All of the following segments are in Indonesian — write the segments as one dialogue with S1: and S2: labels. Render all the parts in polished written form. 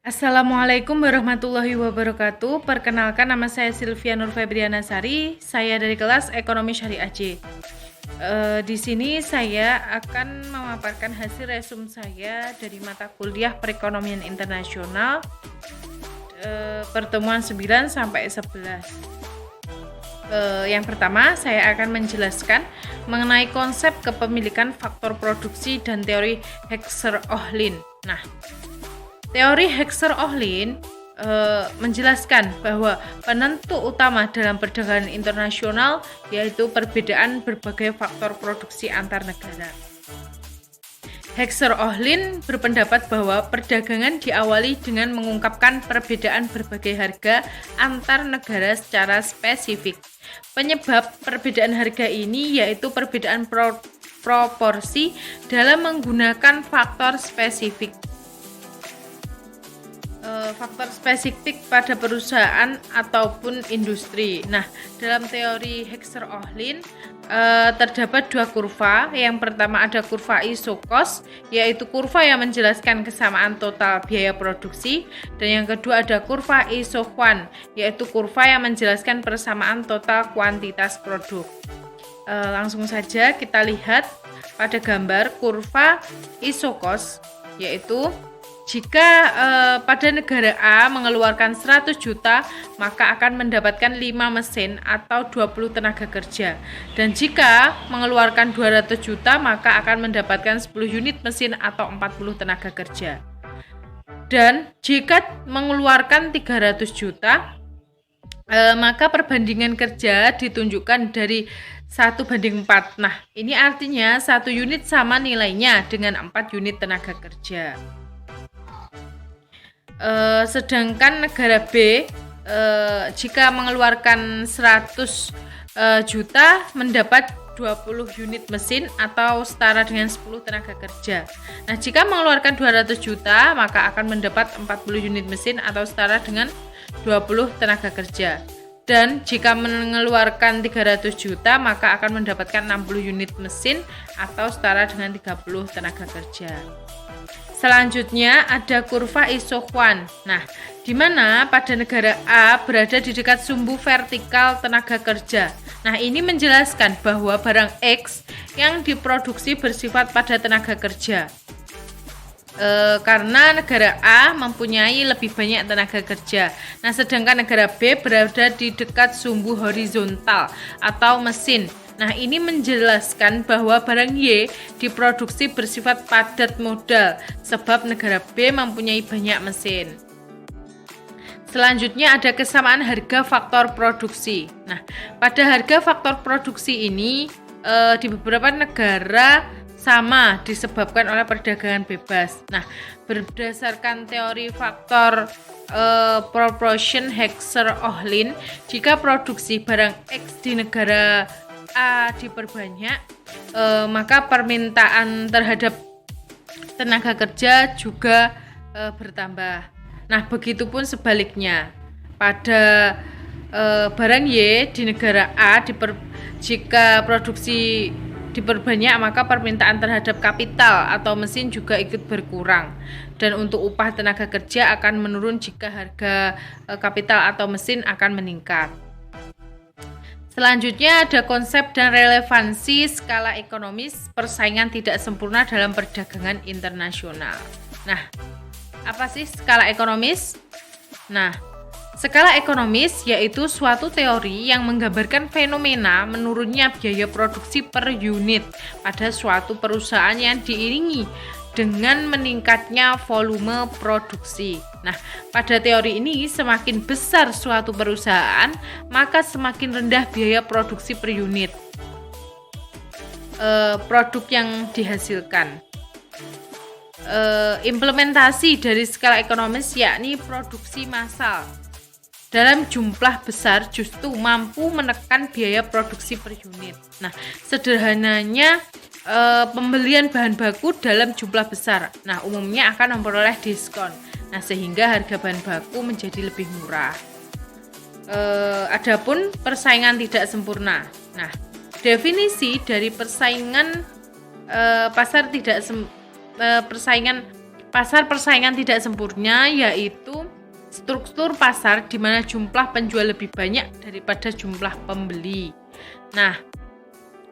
S1: Assalamualaikum warahmatullahi wabarakatuh. Perkenalkan, nama saya Sylvia Nur Febriana Sari. Saya dari kelas Ekonomi Syariah C. Di sini saya akan memaparkan hasil resum saya dari mata kuliah Perekonomian Internasional pertemuan 9 sampai 11. Yang pertama, saya akan menjelaskan mengenai konsep kepemilikan faktor produksi dan teori Heckscher-Ohlin. Nah, teori Heckscher-Ohlin menjelaskan bahwa penentu utama dalam perdagangan internasional yaitu perbedaan berbagai faktor produksi antar negara. Heckscher-Ohlin berpendapat bahwa perdagangan diawali dengan mengungkapkan perbedaan berbagai harga antar negara secara spesifik. Penyebab perbedaan harga ini yaitu perbedaan proporsi dalam menggunakan faktor spesifik. Faktor spesifik pada perusahaan ataupun industri. Nah, dalam teori Heckscher-Ohlin terdapat dua kurva. Yang pertama ada kurva iso-cost, yaitu kurva yang menjelaskan kesamaan total biaya produksi, dan yang kedua ada kurva iso-Hwan, yaitu kurva yang menjelaskan persamaan total kuantitas produk. Langsung saja kita lihat pada gambar kurva iso-cost, yaitu jika pada negara A mengeluarkan 100 juta, maka akan mendapatkan 5 mesin atau 20 tenaga kerja. Dan jika mengeluarkan 200 juta, maka akan mendapatkan 10 unit mesin atau 40 tenaga kerja. Dan jika mengeluarkan 300 juta, maka perbandingan kerja ditunjukkan dari 1:4. Nah, ini artinya 1 unit sama nilainya dengan 4 unit tenaga kerja. Sedangkan negara B jika mengeluarkan 100 juta mendapat 20 unit mesin atau setara dengan 10 tenaga kerja. Nah, jika mengeluarkan 200 juta maka akan mendapat 40 unit mesin atau setara dengan 20 tenaga kerja. Dan jika mengeluarkan 300 juta maka akan mendapatkan 60 unit mesin atau setara dengan 30 tenaga kerja. Selanjutnya ada kurva iso-Hwan. Nah, di mana pada negara A berada di dekat sumbu vertikal tenaga kerja. Nah, ini menjelaskan bahwa barang X yang diproduksi bersifat pada tenaga kerja. Karena negara A mempunyai lebih banyak tenaga kerja. Nah, sedangkan negara B berada di dekat sumbu horizontal atau mesin. Nah, ini menjelaskan bahwa barang Y diproduksi bersifat padat modal sebab negara B mempunyai banyak mesin. Selanjutnya ada kesamaan harga faktor produksi. Nah, pada harga faktor produksi ini di beberapa negara sama disebabkan oleh perdagangan bebas. Nah, berdasarkan teori faktor proportion Heckscher-Ohlin, jika produksi barang X di negara A diperbanyak, maka permintaan terhadap tenaga kerja juga bertambah. Nah, begitupun sebaliknya pada barang Y di negara A jika produksi diperbanyak maka permintaan terhadap kapital atau mesin juga ikut berkurang, dan untuk upah tenaga kerja akan menurun jika harga kapital atau mesin akan meningkat. Selanjutnya ada konsep dan relevansi skala ekonomis persaingan tidak sempurna dalam perdagangan internasional. Nah, apa sih skala ekonomis? Nah, skala ekonomis yaitu suatu teori yang menggambarkan fenomena menurunnya biaya produksi per unit pada suatu perusahaan yang diiringi dengan meningkatnya volume produksi. Nah, pada teori ini semakin besar suatu perusahaan, maka semakin rendah biaya produksi per unit produk yang dihasilkan. Implementasi dari skala ekonomis yakni produksi massal dalam jumlah besar justru mampu menekan biaya produksi per unit. Nah, sederhananya pembelian bahan baku dalam jumlah besar. Nah, umumnya akan memperoleh diskon. Nah, sehingga harga bahan baku menjadi lebih murah. Adapun persaingan tidak sempurna. Nah, definisi dari persaingan persaingan pasar persaingan tidak sempurna yaitu struktur pasar di mana jumlah penjual lebih banyak daripada jumlah pembeli. Nah,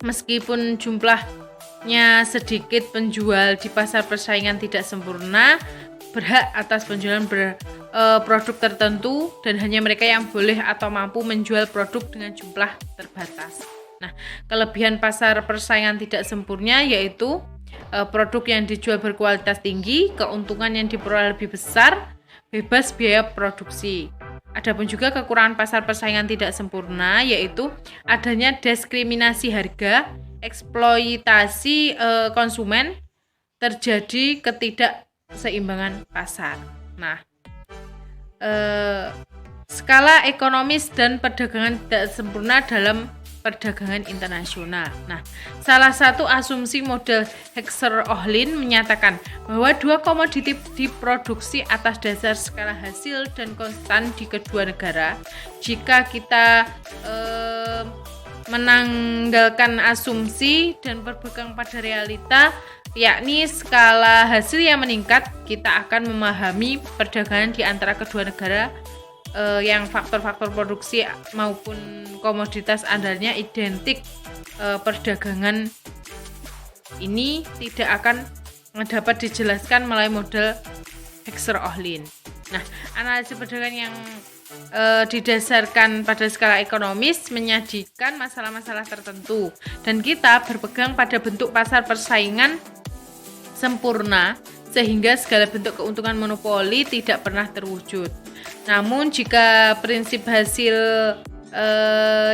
S1: meskipun jumlahnya sedikit, penjual di pasar persaingan tidak sempurna berhak atas penjualan produk tertentu dan hanya mereka yang boleh atau mampu menjual produk dengan jumlah terbatas. Nah, kelebihan pasar persaingan tidak sempurna yaitu produk yang dijual berkualitas tinggi, keuntungan yang diperoleh lebih besar, bebas biaya produksi. Adapun juga kekurangan pasar persaingan tidak sempurna yaitu adanya diskriminasi harga, eksploitasi konsumen, terjadi ketidakseimbangan pasar. Nah, skala ekonomis dan perdagangan tidak sempurna dalam perdagangan internasional. Nah, salah satu asumsi model Heckscher-Ohlin menyatakan bahwa dua komoditi diproduksi atas dasar skala hasil dan konstan di kedua negara. Jika kita menanggalkan asumsi dan berpegang pada realita, yakni skala hasil yang meningkat, kita akan memahami perdagangan di antara kedua negara yang faktor-faktor produksi maupun komoditas andalnya identik. Perdagangan ini tidak akan dapat dijelaskan melalui model Heckscher-Ohlin. Nah, analisis perdagangan yang didasarkan pada skala ekonomis menyajikan masalah-masalah tertentu dan kita berpegang pada bentuk pasar persaingan sempurna sehingga segala bentuk keuntungan monopoli tidak pernah terwujud. Namun jika prinsip hasil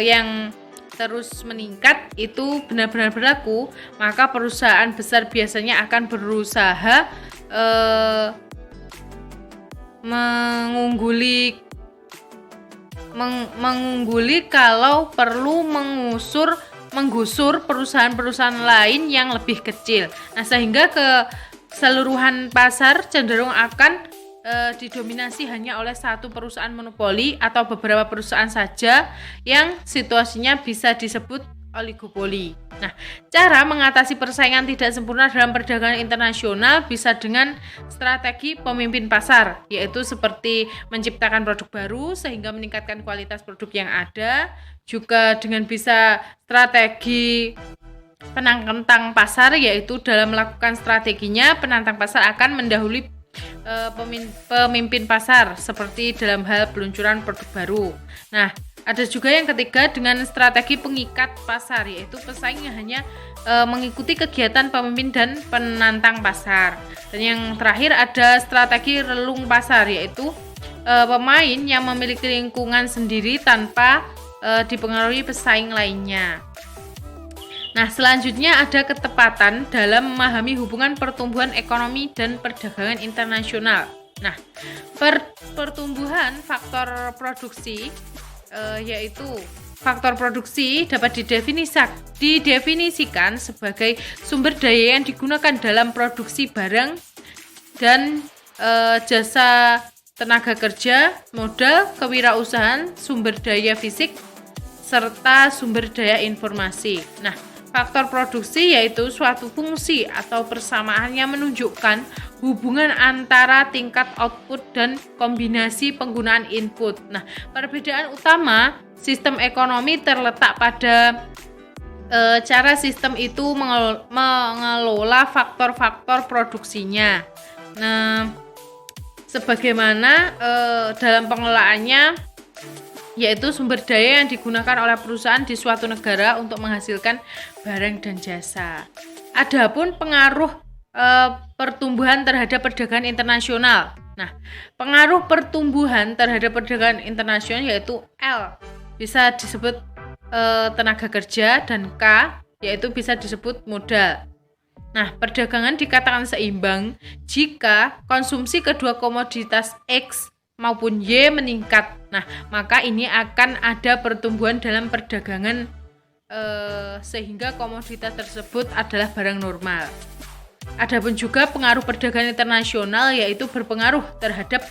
S1: yang terus meningkat itu benar-benar berlaku, maka perusahaan besar biasanya akan berusaha mengungguli kalau perlu menggusur perusahaan-perusahaan lain yang lebih kecil. Nah, sehingga keseluruhan pasar cenderung akan didominasi hanya oleh satu perusahaan monopoli atau beberapa perusahaan saja yang situasinya bisa disebut oligopoli. Nah, cara mengatasi persaingan tidak sempurna dalam perdagangan internasional bisa dengan strategi pemimpin pasar, yaitu seperti menciptakan produk baru sehingga meningkatkan kualitas produk yang ada, juga dengan bisa strategi penantang pasar, yaitu dalam melakukan strateginya penantang pasar akan mendahului pemimpin pasar seperti dalam hal peluncuran produk baru. Nah, ada juga yang ketiga dengan strategi pengikat pasar, yaitu pesaing yang hanya mengikuti kegiatan pemimpin dan penantang pasar. Dan yang terakhir ada strategi relung pasar, yaitu pemain yang memiliki lingkungan sendiri tanpa dipengaruhi pesaing lainnya. Nah, selanjutnya ada ketepatan dalam memahami hubungan pertumbuhan ekonomi dan perdagangan internasional. Nah, pertumbuhan faktor produksi yaitu faktor produksi dapat didefinisikan sebagai sumber daya yang digunakan dalam produksi barang dan jasa, tenaga kerja, modal, kewirausahaan, sumber daya fisik, serta sumber daya informasi. Nah, faktor produksi yaitu suatu fungsi atau persamaan yang menunjukkan hubungan antara tingkat output dan kombinasi penggunaan input. Nah, perbedaan utama sistem ekonomi terletak pada cara sistem itu mengelola faktor-faktor produksinya. Nah, sebagaimana dalam pengelolaannya, yaitu sumber daya yang digunakan oleh perusahaan di suatu negara untuk menghasilkan barang dan jasa. Adapun pengaruh pertumbuhan terhadap perdagangan internasional. Nah, pengaruh pertumbuhan terhadap perdagangan internasional yaitu L bisa disebut tenaga kerja dan K yaitu bisa disebut modal. Nah, perdagangan dikatakan seimbang jika konsumsi kedua komoditas X maupun Y meningkat. Nah, maka ini akan ada pertumbuhan dalam perdagangan sehingga komoditas tersebut adalah barang normal. Adapun juga pengaruh perdagangan internasional yaitu berpengaruh terhadap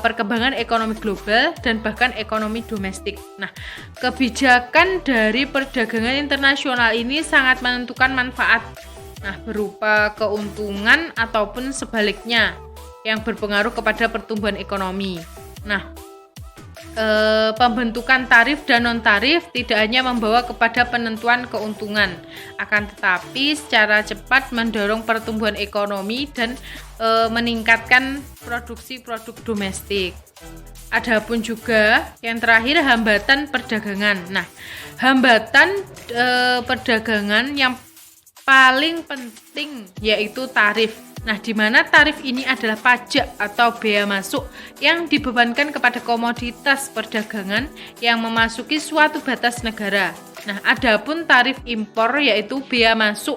S1: perkembangan ekonomi global dan bahkan ekonomi domestik. Nah, kebijakan dari perdagangan internasional ini sangat menentukan manfaat Nah, berupa keuntungan ataupun sebaliknya yang berpengaruh kepada pertumbuhan ekonomi. Nah, pembentukan tarif dan non-tarif tidak hanya membawa kepada penentuan keuntungan, akan tetapi secara cepat mendorong pertumbuhan ekonomi dan meningkatkan produksi produk domestik. Adapun juga yang terakhir hambatan perdagangan. Nah, hambatan perdagangan yang paling penting yaitu tarif. Nah, di mana tarif ini adalah pajak atau bea masuk yang dibebankan kepada komoditas perdagangan yang memasuki suatu batas negara. Nah, adapun tarif impor yaitu bea masuk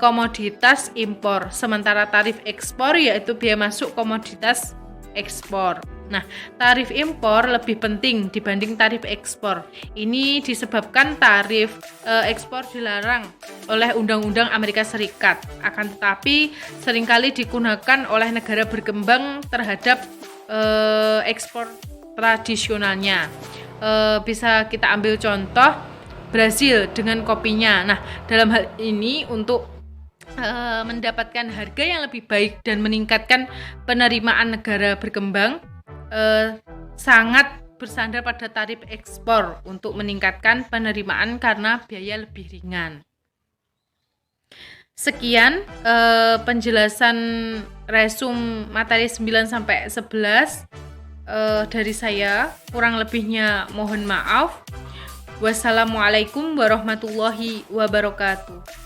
S1: komoditas impor, sementara tarif ekspor yaitu bea masuk komoditas ekspor. Nah, tarif impor lebih penting dibanding tarif ekspor. Ini disebabkan tarif ekspor dilarang oleh Undang-Undang Amerika Serikat. Akan tetapi seringkali digunakan oleh negara berkembang terhadap ekspor tradisionalnya. Bisa kita ambil contoh Brasil dengan kopinya. Nah, dalam hal ini untuk mendapatkan harga yang lebih baik dan meningkatkan penerimaan negara berkembang, sangat bersandar pada tarif ekspor untuk meningkatkan penerimaan karena biaya lebih ringan. Sekian penjelasan resum materi 9 sampai 11 dari saya. Kurang lebihnya mohon maaf. Wassalamualaikum warahmatullahi wabarakatuh.